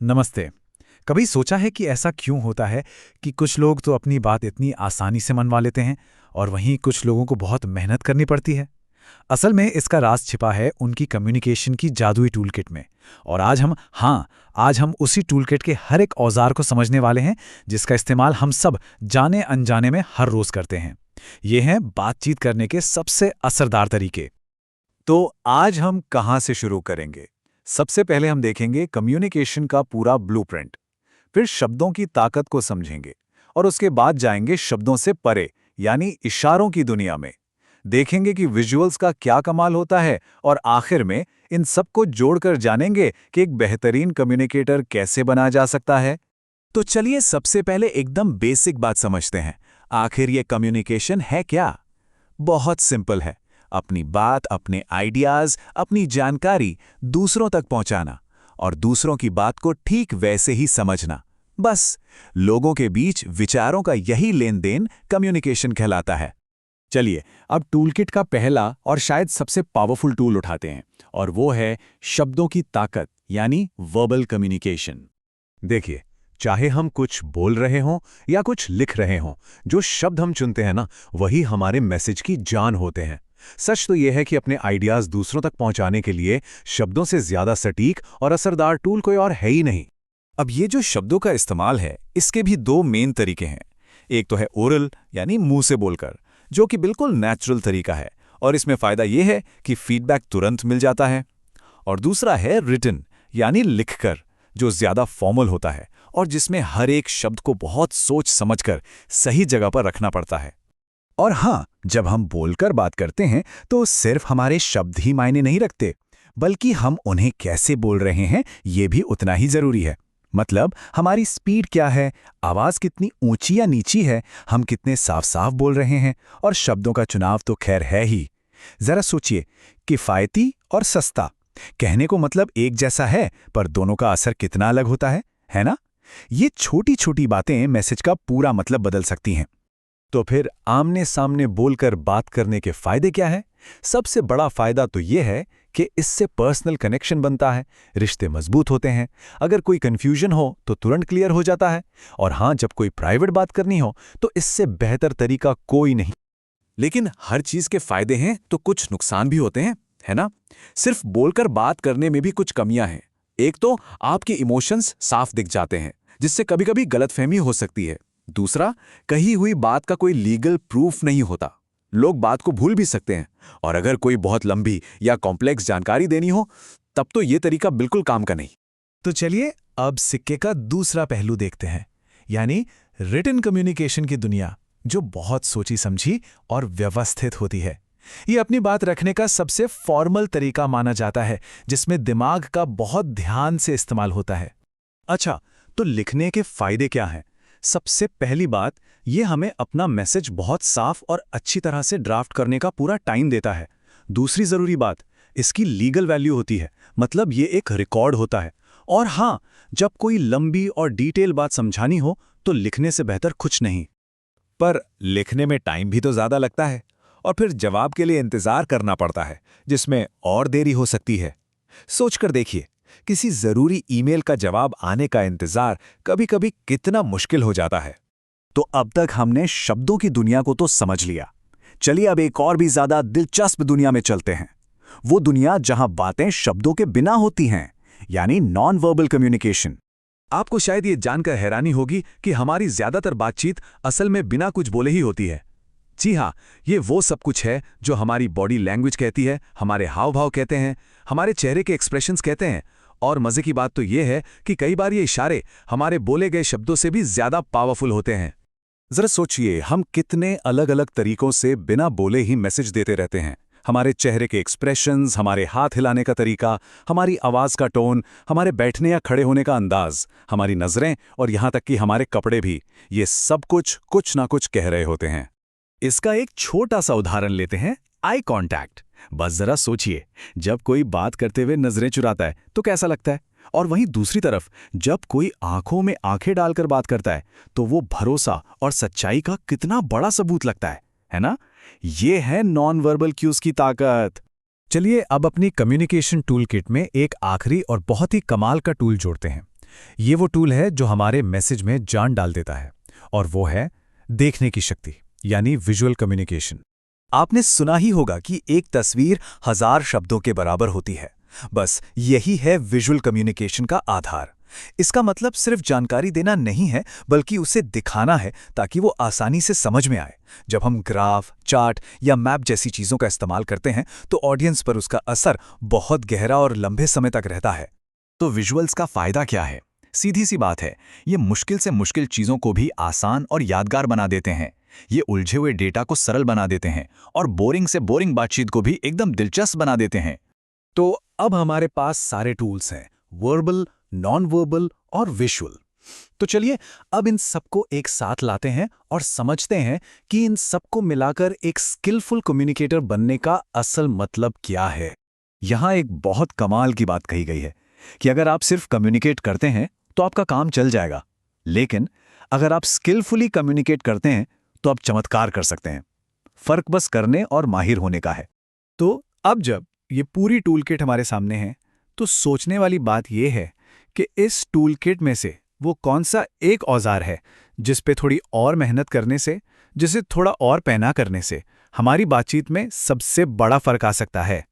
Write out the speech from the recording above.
नमस्ते। कभी सोचा है कि ऐसा क्यों होता है कि कुछ लोग तो अपनी बात इतनी आसानी से मनवा लेते हैं और वहीं कुछ लोगों को बहुत मेहनत करनी पड़ती है? असल में इसका राज छिपा है उनकी कम्युनिकेशन की जादुई टूलकिट में। और आज हम उसी टूलकिट के हर एक औजार को समझने वाले हैं, जिसका इस्तेमाल हम सब जाने अनजाने में हर रोज करते हैं। ये हैं बातचीत करने के सबसे असरदार तरीके। तो आज हम कहाँ से शुरू करेंगे? सबसे पहले हम देखेंगे कम्युनिकेशन का पूरा ब्लूप्रिंट। फिर शब्दों की ताकत को समझेंगे और उसके बाद जाएंगे शब्दों से परे, यानी इशारों की दुनिया में। देखेंगे कि विजुअल्स का क्या कमाल होता है और आखिर में इन सबको जोड़कर जानेंगे कि एक बेहतरीन कम्युनिकेटर कैसे बना जा सकता है। तो चलिए सबसे पहले एकदम बेसिक बात समझते हैं। आखिर ये कम्युनिकेशन है क्या? बहुत सिंपल है। अपनी बात, अपने आइडियाज, अपनी जानकारी दूसरों तक पहुंचाना और दूसरों की बात को ठीक वैसे ही समझना। बस लोगों के बीच विचारों का यही लेन देन कम्युनिकेशन कहलाता है। चलिए अब टूलकिट का पहला और शायद सबसे पावरफुल टूल उठाते हैं, और वो है शब्दों की ताकत, यानी वर्बल कम्युनिकेशन। देखिए, चाहे हम कुछ बोल रहे हों या कुछ लिख रहे हों, जो शब्द हम चुनते हैं ना, वही हमारे मैसेज की जान होते हैं। सच तो यह है कि अपने आइडियाज दूसरों तक पहुंचाने के लिए शब्दों से ज्यादा सटीक और असरदार टूल कोई और है ही नहीं। अब ये जो शब्दों का इस्तेमाल है, इसके भी दो मेन तरीके हैं। एक तो है ओरल, यानी मुंह से बोलकर, जो कि बिल्कुल नेचुरल तरीका है और इसमें फायदा यह है कि फीडबैक तुरंत मिल जाता है। और दूसरा है रिटन, यानी लिखकर, जो ज्यादा फॉर्मल होता है और जिसमें हर एक शब्द को बहुत सोच समझकर सही जगह पर रखना पड़ता है। और हाँ, जब हम बोलकर बात करते हैं तो सिर्फ हमारे शब्द ही मायने नहीं रखते, बल्कि हम उन्हें कैसे बोल रहे हैं ये भी उतना ही जरूरी है। मतलब हमारी स्पीड क्या है, आवाज कितनी ऊंची या नीची है, हम कितने साफ साफ बोल रहे हैं, और शब्दों का चुनाव तो खैर है ही। जरा सोचिए, किफायती और सस्ता कहने को मतलब एक जैसा है, पर दोनों का असर कितना अलग होता है ना? ये छोटी छोटी बातें मैसेज का पूरा मतलब बदल सकती हैं। तो फिर आमने सामने बोलकर बात करने के फायदे क्या है? सबसे बड़ा फायदा तो यह है कि इससे पर्सनल कनेक्शन बनता है, रिश्ते मजबूत होते हैं। अगर कोई कंफ्यूजन हो तो तुरंत क्लियर हो जाता है। और हाँ, जब कोई प्राइवेट बात करनी हो तो इससे बेहतर तरीका कोई नहीं। लेकिन हर चीज के फायदे हैं तो कुछ नुकसान भी होते हैं, है ना? सिर्फ बोलकर बात करने में भी कुछ कमियां हैं। एक तो आपके इमोशंस साफ दिख जाते हैं, जिससे कभी-कभी गलतफहमी हो सकती है। दूसरा, कही हुई बात का कोई लीगल प्रूफ नहीं होता, लोग बात को भूल भी सकते हैं। और अगर कोई बहुत लंबी या कॉम्प्लेक्स जानकारी देनी हो, तब तो ये तरीका बिल्कुल काम का नहीं। तो चलिए अब सिक्के का दूसरा पहलू देखते हैं, यानी रिटन कम्युनिकेशन की दुनिया, जो बहुत सोची समझी और व्यवस्थित होती है। ये अपनी बात रखने का सबसे फॉर्मल तरीका माना जाता है, जिसमें दिमाग का बहुत ध्यान से इस्तेमाल होता है। अच्छा, तो लिखने के फायदे क्या हैं? सबसे पहली बात, ये हमें अपना मैसेज बहुत साफ और अच्छी तरह से ड्राफ्ट करने का पूरा टाइम देता है। दूसरी जरूरी बात, इसकी लीगल वैल्यू होती है, मतलब ये एक रिकॉर्ड होता है। और हाँ, जब कोई लंबी और डिटेल बात समझानी हो तो लिखने से बेहतर कुछ नहीं। पर लिखने में टाइम भी तो ज्यादा लगता है और फिर जवाब के लिए इंतजार करना पड़ता है, जिसमें और देरी हो सकती है। सोचकर देखिए, किसी जरूरी ईमेल का जवाब आने का इंतजार कभी-कभी कितना मुश्किल हो जाता है। तो अब तक हमने शब्दों की दुनिया को तो समझ लिया। चलिए अब एक और भी ज्यादा दिलचस्प दुनिया में चलते हैं। वो दुनिया जहां बातें शब्दों के बिना होती हैं, यानी नॉन वर्बल कम्युनिकेशन। आपको शायद ये जानकर हैरानी होगी कि हमारी ज्यादातर बातचीत असल में बिना कुछ बोले ही होती है। जी हाँ, ये वो सब कुछ है जो हमारी बॉडी लैंग्वेज कहती है, हमारे हाव भाव कहते हैं, हमारे चेहरे के एक्सप्रेशंस कहते हैं। और मजे की बात तो ये है कि कई बार ये इशारे हमारे बोले गए शब्दों से भी ज्यादा पावरफुल होते हैं। जरा सोचिए, हम कितने अलग अलग तरीकों से बिना बोले ही मैसेज देते रहते हैं। हमारे चेहरे के एक्सप्रेशंस, हमारे हाथ हिलाने का तरीका, हमारी आवाज का टोन, हमारे बैठने या खड़े होने का अंदाज, हमारी नजरें और यहां तक कि हमारे कपड़े भी, ये सब कुछ ना कुछ कह रहे होते हैं। इसका एक छोटा सा उदाहरण लेते हैं, आई कांटेक्ट। बस जरा सोचिए, जब कोई बात करते हुए नजरें चुराता है तो कैसा लगता है, और वहीं दूसरी तरफ जब कोई आंखों में आंखें डालकर बात करता है तो वो भरोसा और सच्चाई का कितना बड़ा सबूत लगता है ना? ये है नॉन वर्बल क्यूज की ताकत। चलिए अब अपनी कम्युनिकेशन टूल किट में एक आखिरी और बहुत ही कमाल का टूल जोड़ते हैं, ये वो टूल है जो हमारे मैसेज में जान डाल देता है, और वो है देखने की शक्ति, यानी विजुअल कम्युनिकेशन। आपने सुना ही होगा कि एक तस्वीर 1000 शब्दों के बराबर होती है। बस यही है विजुअल कम्युनिकेशन का आधार। इसका मतलब सिर्फ जानकारी देना नहीं है, बल्कि उसे दिखाना है ताकि वो आसानी से समझ में आए। जब हम ग्राफ, चार्ट या मैप जैसी चीज़ों का इस्तेमाल करते हैं तो ऑडियंस पर उसका असर बहुत गहरा और लंबे समय तक रहता है। तो विजुअल्स का फायदा क्या है? सीधी सी बात है, ये मुश्किल से मुश्किल चीज़ों को भी आसान और यादगार बना देते हैं। ये उलझे हुए डेटा को सरल बना देते हैं और बोरिंग से बोरिंग बातचीत को भी एकदम दिलचस्प बना देते हैं। तो अब हमारे पास सारे टूल्स हैं, वर्बल, नॉन वर्बल और विजुअल। तो चलिए अब इन सबको एक साथ लाते हैं और समझते हैं कि इन सबको मिलाकर एक स्किलफुल कम्युनिकेटर बनने का असल मतलब क्या है। यहाँ एक बहुत कमाल की बात कही गई है कि अगर आप सिर्फ कम्युनिकेट करते हैं तो आपका काम चल जाएगा, लेकिन अगर आप स्किलफुली कम्युनिकेट करते हैं तो आप चमत्कार कर सकते हैं। फर्क बस करने और माहिर होने का है। तो अब जब ये पूरी टूल किट हमारे सामने है, तो सोचने वाली बात यह है कि इस टूल किट में से वो कौन सा एक औजार है जिस पे थोड़ी और मेहनत करने से, जिसे थोड़ा और पैना करने से हमारी बातचीत में सबसे बड़ा फर्क आ सकता है।